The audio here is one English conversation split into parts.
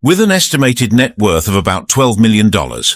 With an estimated net worth of about $12 million,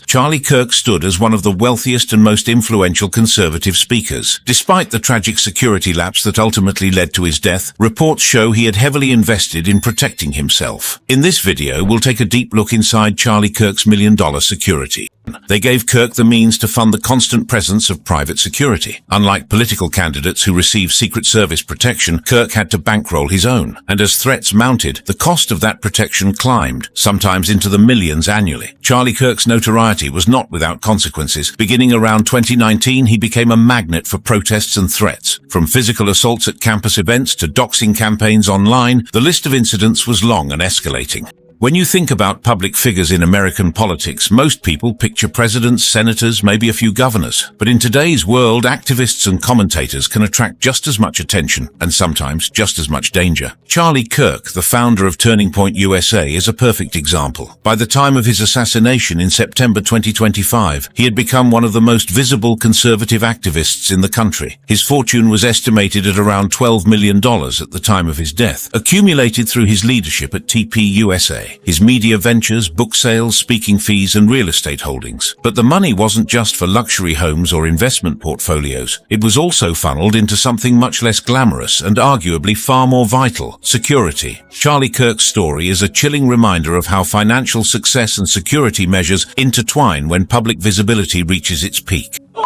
Charlie Kirk stood as one of the wealthiest and most influential conservative speakers. Despite the tragic security lapse that ultimately led to his death, reports show he had heavily invested in protecting himself. In this video, we'll take a deep look inside Charlie Kirk's $1 million security. They gave Kirk the means to fund the constant presence of private security. Unlike political candidates who receive Secret Service protection, Kirk had to bankroll his own. And as threats mounted, the cost of that protection climbed, sometimes into the millions annually. Charlie Kirk's notoriety was not without consequences. Beginning around 2019, he became a magnet for protests and threats. From physical assaults at campus events to doxing campaigns online, the list of incidents was long and escalating. When you think about public figures in American politics, most people picture presidents, senators, maybe a few governors. But in today's world, activists and commentators can attract just as much attention and sometimes just as much danger. Charlie Kirk, the founder of Turning Point USA, is a perfect example. By the time of his assassination in September 2025, he had become one of the most visible conservative activists in the country. His fortune was estimated at around $12 million at the time of his death, accumulated through his leadership at TP USA. His media ventures, book sales, speaking fees, and real estate holdings. But the money wasn't just for luxury homes or investment portfolios. It was also funneled into something much less glamorous and arguably far more vital: security. Charlie Kirk's story is a chilling reminder of how financial success and security measures intertwine when public visibility reaches its peak. You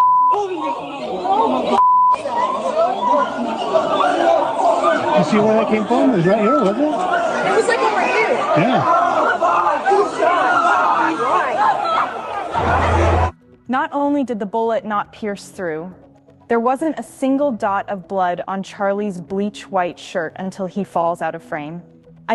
see where that came from? It was right here, wasn't it? It was like over here. Yeah. Not only did the bullet not pierce through, there wasn't a single dot of blood on Charlie's bleach-white shirt until he falls out of frame.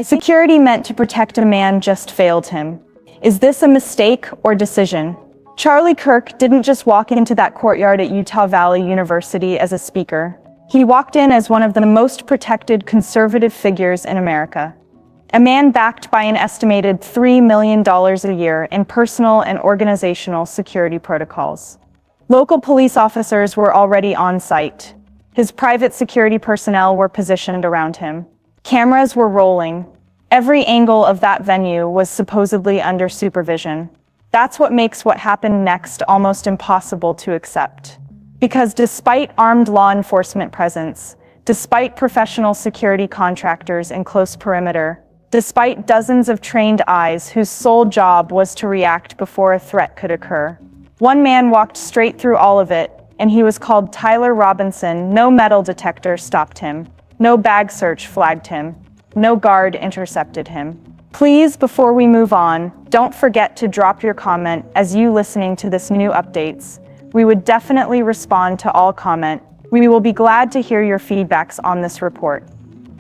Security meant to protect a man just failed him. Is this a mistake or decision? Charlie Kirk didn't just walk into that courtyard at Utah Valley University as a speaker. He walked in as one of the most protected conservative figures in America. A man backed by an estimated $3 million a year in personal and organizational security protocols. Local police officers were already on site. His private security personnel were positioned around him. Cameras were rolling. Every angle of that venue was supposedly under supervision. That's what makes what happened next almost impossible to accept. Because despite armed law enforcement presence, despite professional security contractors in close perimeter, despite dozens of trained eyes whose sole job was to react before a threat could occur, one man walked straight through all of it, and he was called Tyler Robinson. No metal detector stopped him. No bag search flagged him. No guard intercepted him. Please, before we move on, don't forget to drop your comment as you listening to this new updates. We would definitely respond to all comment. We will be glad to hear your feedbacks on this report.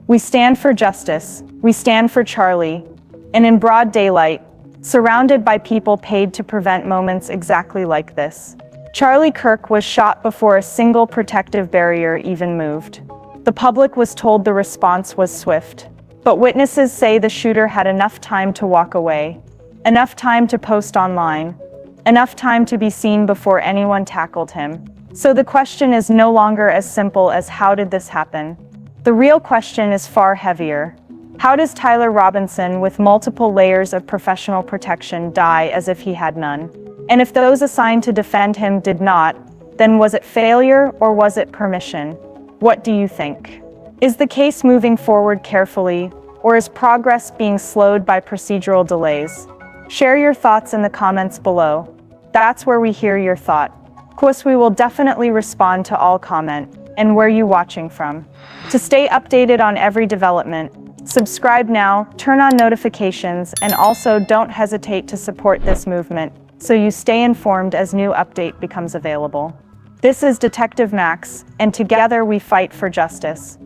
We stand for justice. We stand for Charlie. And in broad daylight, surrounded by people paid to prevent moments exactly like this. Charlie Kirk was shot before a single protective barrier even moved. The public was told the response was swift. But witnesses say the shooter had enough time to walk away, enough time to post online, enough time to be seen before anyone tackled him. So the question is no longer as simple as how did this happen? The real question is far heavier. How does Tyler Robinson, with multiple layers of professional protection, die as if he had none? And if those assigned to defend him did not, then was it failure or was it permission? What do you think? Is the case moving forward carefully, or is progress being slowed by procedural delays? Share your thoughts in the comments below. That's where we hear your thought. Of course, we will definitely respond to all comment. And where you watching from. To stay updated on every development, subscribe now, turn on notifications, and also don't hesitate to support this movement so you stay informed as new update becomes available. This is Detective Max, and together we fight for justice.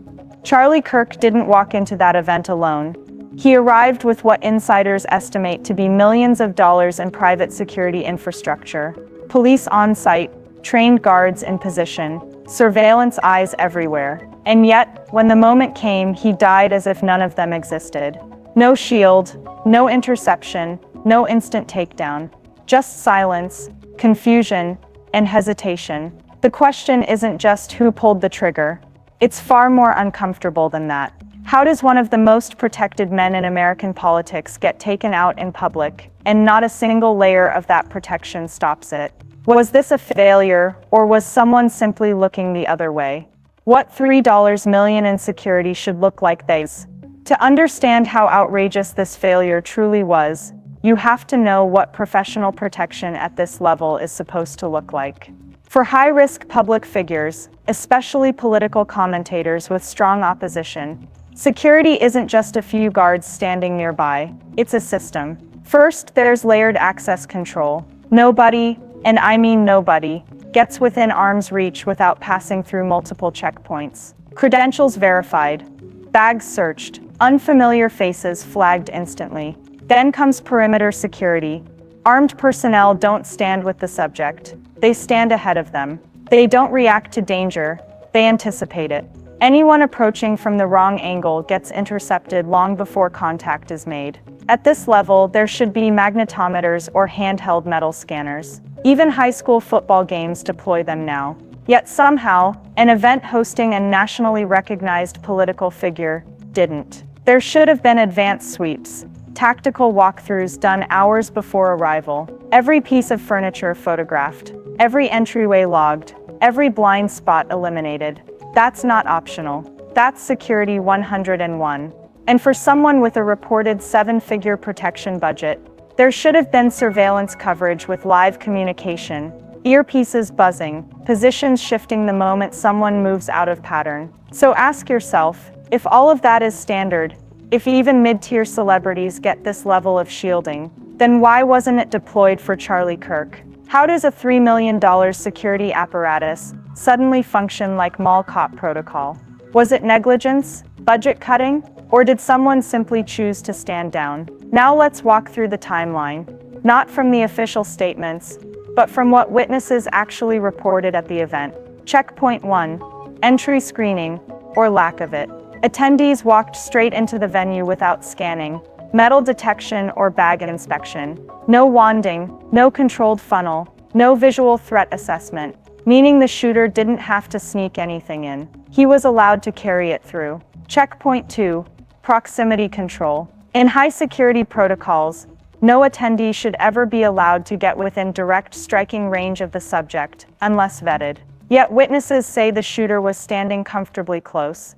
Charlie Kirk didn't walk into that event alone. He arrived with what insiders estimate to be millions of dollars in private security infrastructure, police on site, trained guards in position, surveillance eyes everywhere. And yet, when the moment came, he died as if none of them existed. No shield, no interception, no instant takedown. Just silence, confusion, and hesitation. The question isn't just who pulled the trigger. It's far more uncomfortable than that. How does one of the most protected men in American politics get taken out in public, and not a single layer of that protection stops it? Was this a failure, or was someone simply looking the other way? What $3 million in security should look like this? To understand how outrageous this failure truly was, you have to know what professional protection at this level is supposed to look like. For high-risk public figures, especially political commentators with strong opposition, security isn't just a few guards standing nearby, it's a system. First, there's layered access control. Nobody, and I mean nobody, gets within arm's reach without passing through multiple checkpoints. Credentials verified, bags searched, unfamiliar faces flagged instantly. Then comes perimeter security. Armed personnel don't stand with the subject. They stand ahead of them. They don't react to danger, they anticipate it. Anyone approaching from the wrong angle gets intercepted long before contact is made. At this level, there should be magnetometers or handheld metal scanners. Even high school football games deploy them now. Yet somehow, an event hosting a nationally recognized political figure didn't. There should have been advanced sweeps, tactical walkthroughs done hours before arrival, every piece of furniture photographed, every entryway logged, every blind spot eliminated. That's not optional. That's security 101. And for someone with a reported 7-figure protection budget, there should have been surveillance coverage with live communication, earpieces buzzing, positions shifting the moment someone moves out of pattern. So ask yourself, if all of that is standard, if even mid-tier celebrities get this level of shielding, then why wasn't it deployed for Charlie Kirk? How does a $3 million security apparatus suddenly function like mall cop protocol? Was it negligence, budget cutting, or did someone simply choose to stand down? Now let's walk through the timeline, not from the official statements, but from what witnesses actually reported at the event. Checkpoint 1. Entry screening, or lack of it. Attendees walked straight into the venue without scanning, metal detection or bag inspection. No wanding, no controlled funnel, no visual threat assessment, meaning the shooter didn't have to sneak anything in. He was allowed to carry it through. Checkpoint 2. Proximity control. In high security protocols, no attendee should ever be allowed to get within direct striking range of the subject, unless vetted. Yet witnesses say the shooter was standing comfortably close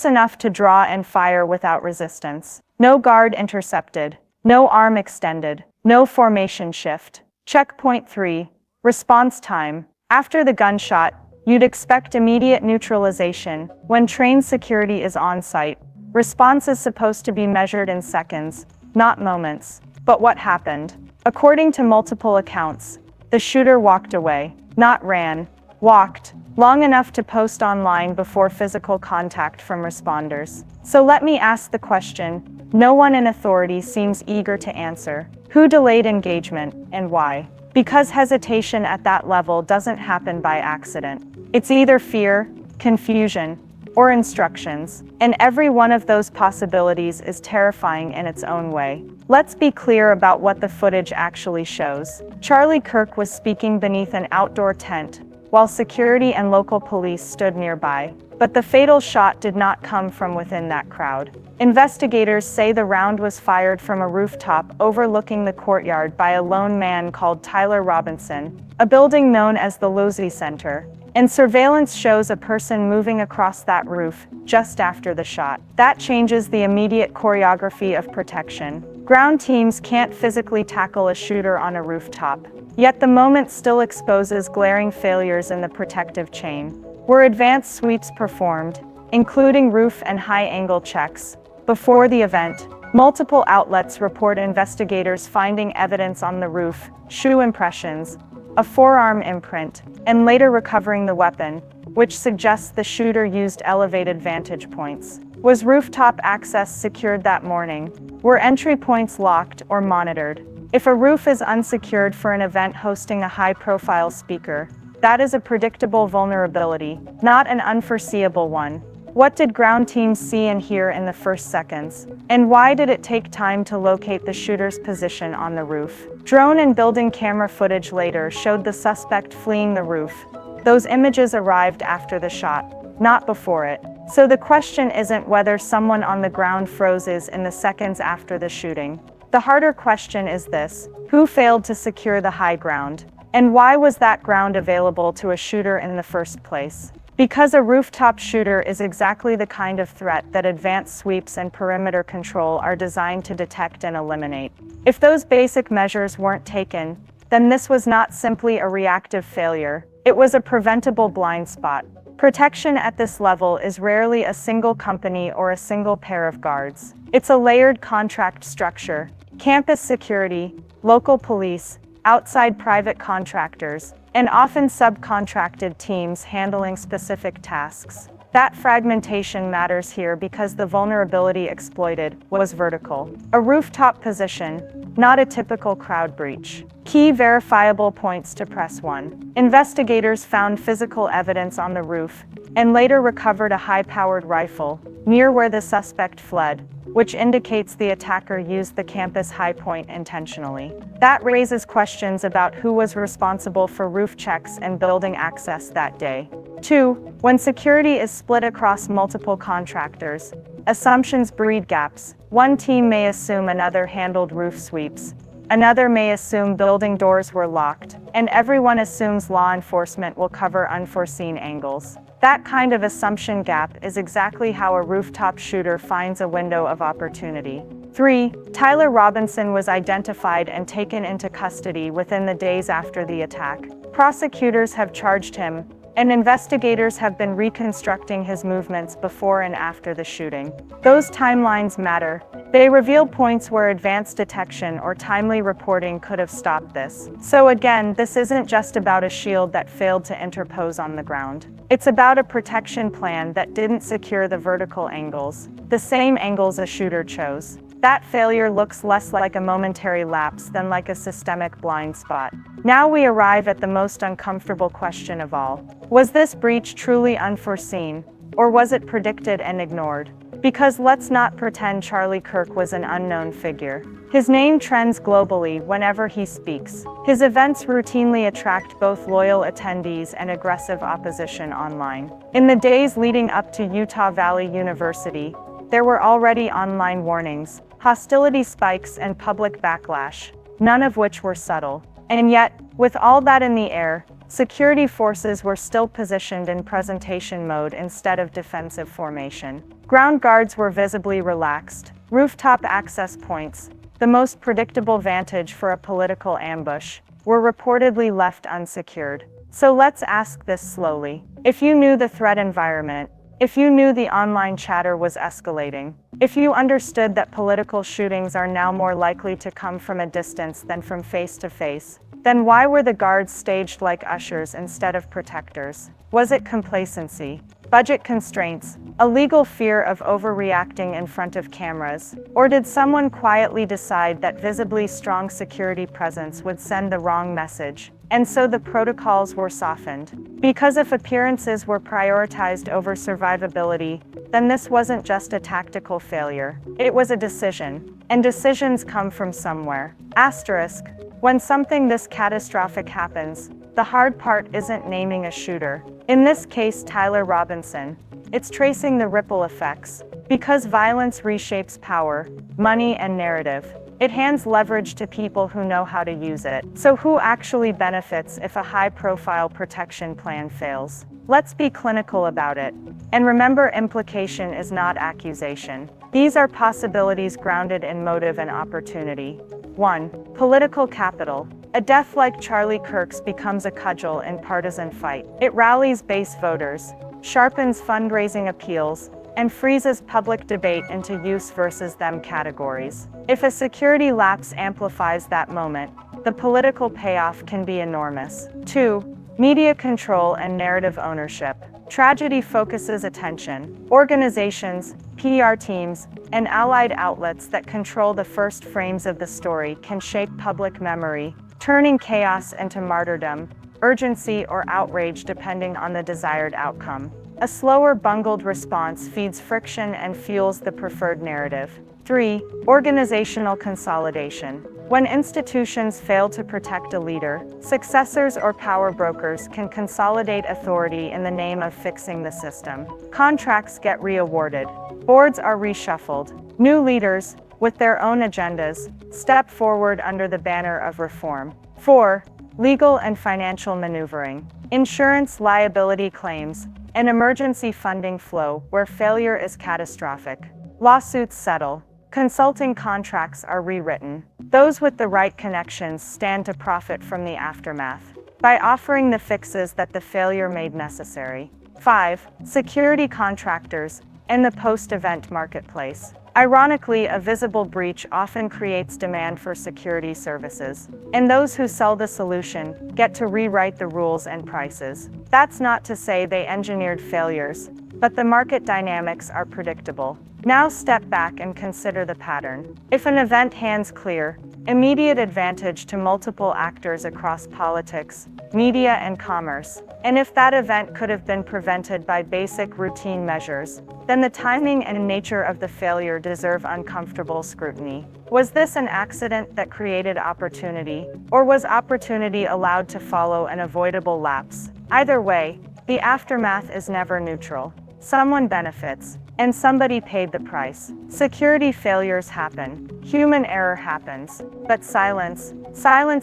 enough to draw and fire without resistance. No guard intercepted, no arm extended, no formation shift. Checkpoint 3. Response time. After the gunshot, you'd expect immediate neutralization. When trained security is on site, response is supposed to be measured in seconds, not moments. But what happened? According to multiple accounts, the shooter walked away, not ran, walked, long enough to post online before physical contact from responders. So let me ask the question no one in authority seems eager to answer. Who delayed engagement, and why? Because hesitation at that level doesn't happen by accident. It's either fear, confusion, or instructions, and every one of those possibilities is terrifying in its own way. Let's be clear about what the footage actually shows. Charlie Kirk was speaking beneath an outdoor tent, while security and local police stood nearby. But the fatal shot did not come from within that crowd. Investigators say the round was fired from a rooftop overlooking the courtyard by a lone man called Tyler Robinson, a building known as the Losey Center. And surveillance shows a person moving across that roof just after the shot. That changes the immediate choreography of protection. Ground teams can't physically tackle a shooter on a rooftop. Yet the moment still exposes glaring failures in the protective chain. Were advanced sweeps performed, including roof and high-angle checks? Before the event, multiple outlets report investigators finding evidence on the roof, shoe impressions, a forearm imprint, and later recovering the weapon, which suggests the shooter used elevated vantage points. Was rooftop access secured that morning? Were entry points locked or monitored? If a roof is unsecured for an event hosting a high-profile speaker, that is a predictable vulnerability, not an unforeseeable one. What did ground teams see and hear in the first seconds? And why did it take time to locate the shooter's position on the roof? Drone and building camera footage later showed the suspect fleeing the roof. Those images arrived after the shot, not before it. So the question isn't whether someone on the ground froze in the seconds after the shooting. The harder question is this: who failed to secure the high ground? And why was that ground available to a shooter in the first place? Because a rooftop shooter is exactly the kind of threat that advanced sweeps and perimeter control are designed to detect and eliminate. If those basic measures weren't taken, then this was not simply a reactive failure, it was a preventable blind spot. Protection at this level is rarely a single company or a single pair of guards. It's a layered contract structure: campus security, local police, outside private contractors, and often subcontracted teams handling specific tasks. That fragmentation matters here because the vulnerability exploited was vertical. A rooftop position, not a typical crowd breach. Key verifiable points to press 1. Investigators found physical evidence on the roof and later recovered a high-powered rifle near where the suspect fled, which indicates the attacker used the campus high point intentionally. That raises questions about who was responsible for roof checks and building access that day. 2. When security is split across multiple contractors, assumptions breed gaps. One team may assume another handled roof sweeps, another may assume building doors were locked, and everyone assumes law enforcement will cover unforeseen angles. That kind of assumption gap is exactly how a rooftop shooter finds a window of opportunity. 3. Tyler Robinson was identified and taken into custody within the days after the attack. Prosecutors have charged him, and investigators have been reconstructing his movements before and after the shooting. Those timelines matter. They reveal points where advanced detection or timely reporting could have stopped this. So again, this isn't just about a shield that failed to interpose on the ground. It's about a protection plan that didn't secure the vertical angles, the same angles a shooter chose. That failure looks less like a momentary lapse than like a systemic blind spot. Now we arrive at the most uncomfortable question of all. Was this breach truly unforeseen, or was it predicted and ignored? Because let's not pretend Charlie Kirk was an unknown figure. His name trends globally whenever he speaks. His events routinely attract both loyal attendees and aggressive opposition online. In the days leading up to Utah Valley University, there were already online warnings, hostility spikes, and public backlash, none of which were subtle. And yet, with all that in the air, security forces were still positioned in presentation mode instead of defensive formation. Ground guards were visibly relaxed. Rooftop access points, the most predictable vantage for a political ambush, were reportedly left unsecured. So let's ask this slowly. If you knew the threat environment, if you knew the online chatter was escalating, if you understood that political shootings are now more likely to come from a distance than from face to face, then why were the guards staged like ushers instead of protectors? Was it complacency? Budget constraints? A legal fear of overreacting in front of cameras? Or did someone quietly decide that visibly strong security presence would send the wrong message, and so the protocols were softened? Because if appearances were prioritized over survivability, then this wasn't just a tactical failure. It was a decision. And decisions come from somewhere. Asterisk. When something this catastrophic happens, the hard part isn't naming a shooter. In this case, Tyler Robinson. It's tracing the ripple effects. Because violence reshapes power, money, and narrative, it hands leverage to people who know how to use it. So who actually benefits if a high-profile protection plan fails? Let's be clinical about it. And remember, implication is not accusation. These are possibilities grounded in motive and opportunity. 1. Political capital. A death like Charlie Kirk's becomes a cudgel in partisan fight. It rallies base voters, sharpens fundraising appeals, and freezes public debate into use versus them categories. If a security lapse amplifies that moment, the political payoff can be enormous. 2. Media control and narrative ownership. Tragedy focuses attention. Organizations, PR teams, and allied outlets that control the first frames of the story can shape public memory, turning chaos into martyrdom, urgency, or outrage depending on the desired outcome. A slower, bungled response feeds friction and fuels the preferred narrative. 3. Organizational consolidation. When institutions fail to protect a leader, successors or power brokers can consolidate authority in the name of fixing the system. Contracts get re-awarded. Boards are reshuffled. New leaders, with their own agendas, step forward under the banner of reform. 4. Legal and financial maneuvering. Insurance liability claims, an emergency funding flow where failure is catastrophic. Lawsuits settle. Consulting contracts are rewritten. Those with the right connections stand to profit from the aftermath by offering the fixes that the failure made necessary. 5. Security contractors and the post-event marketplace. Ironically, a visible breach often creates demand for security services, and those who sell the solution get to rewrite the rules and prices. That's not to say they engineered failures, but the market dynamics are predictable. Now step back and consider the pattern. If an event hands clear, immediate advantage to multiple actors across politics, media, and commerce. And if that event could have been prevented by basic routine measures, then the timing and nature of the failure deserve uncomfortable scrutiny. Was this an accident that created opportunity, or was opportunity allowed to follow an avoidable lapse? Either way, the aftermath is never neutral. Someone benefits, and somebody paid the price. Security failures happen, human error happens, but silence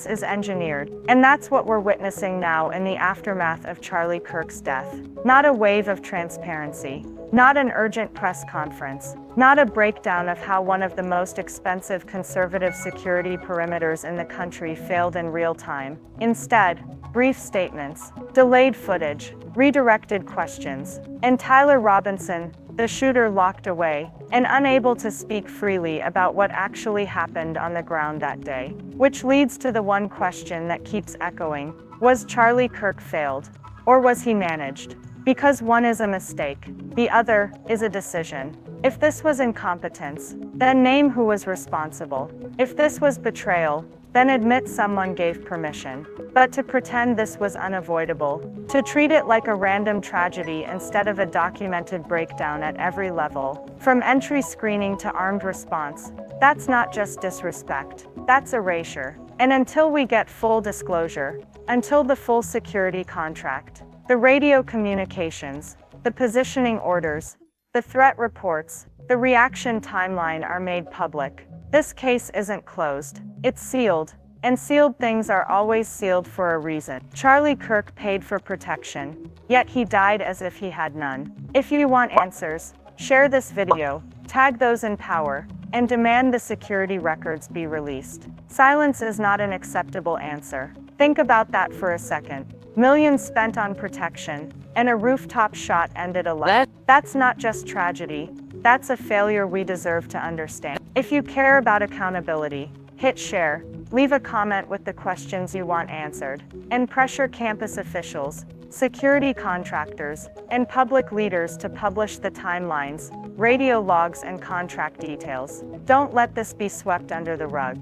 is engineered. And that's what we're witnessing now in the aftermath of Charlie Kirk's death. Not a wave of transparency, not an urgent press conference, not a breakdown of how one of the most expensive conservative security perimeters in the country failed in real time. Instead, brief statements, delayed footage, redirected questions, and Tyler Robinson, the shooter, locked away and unable to speak freely about what actually happened on the ground that day. Which leads to the one question that keeps echoing: was Charlie Kirk failed, or was he managed? Because one is a mistake, the other is a decision. If this was incompetence, then name who was responsible. If this was betrayal, then admit someone gave permission. But to pretend this was unavoidable, to treat it like a random tragedy instead of a documented breakdown at every level, from entry screening to armed response, that's not just disrespect, that's erasure. And until we get full disclosure, until the full security contract, the radio communications, the positioning orders, the threat reports, the reaction timeline are made public, this case isn't closed, it's sealed. And sealed things are always sealed for a reason. Charlie Kirk paid for protection, yet he died as if he had none. If you want answers, share this video, tag those in power, and demand the security records be released. Silence is not an acceptable answer. Think about that for a second. Millions spent on protection, and a rooftop shot ended a life. That's not just tragedy, that's a failure we deserve to understand. If you care about accountability, hit share, leave a comment with the questions you want answered, and pressure campus officials, security contractors, and public leaders to publish the timelines, radio logs, and contract details. Don't let this be swept under the rug.